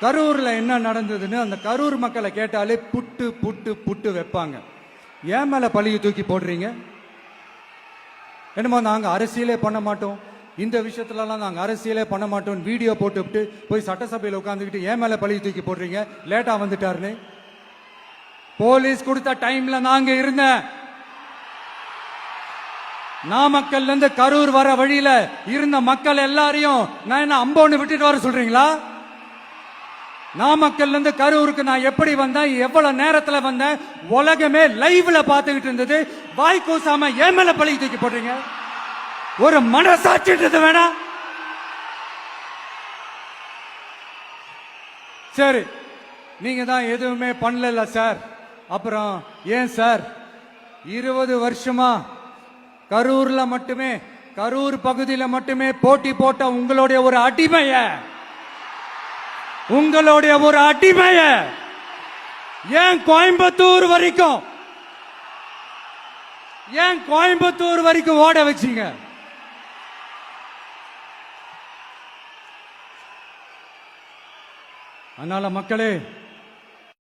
கரூர்ல என்ன நடந்ததுன்னு அந்த கரூர் மக்களை கேட்டாலே புட்டு புட்டு புட்டு வைப்பாங்க. ஏன் மேல பழிய தூக்கி போடுறீங்க? என்னமோ நாங்க அரசியலே பண்ண மாட்டோம், இந்த விஷயத்துலலாம் நாங்க அரசியலே பண்ண மாட்டோம், வீடியோ போட்டுவிட்டு போய் சட்டசபையில் உட்காந்துக்கிட்டு ஏன் மேல பழிய தூக்கி போடுறீங்க? லேட்டா வந்துட்டாருன்னு போலீஸ் கொடுத்த டைம்ல நாங்க இருந்தேன். நாமக்கல்ல இருந்து கரூர் வர வழியில இருந்த மக்கள் எல்லாரையும் நான் என்ன அம்போன்னு விட்டுட்டு வர சொல்றீங்களா? நாமக்கல்ல இருந்து கரூருக்கு நான் எப்படி வந்தேன், எவ்வளவு நேரத்துல வந்தேன், உலகமே லைவ்ல பாத்துக்கிட்டு இருந்தது. வாய் கூசாம ஏன் மேல பழி தூக்கி போடுறீங்க? ஒரு மனசாட்சின்றது வேணா? சரி, நீங்க தான் எதுவுமே பண்ணல சார். அப்புறம் ஏன் சார் 20 வருஷமா கரூர்ல மட்டுமே, கரூர் பகுதியில மட்டுமே போட்டி போட்ட உங்களுடைய ஒரு அடிமைய ஏன் கோயம்புத்தூர் வரைக்கும் ஓட வச்சீங்க? அதனால மக்களே,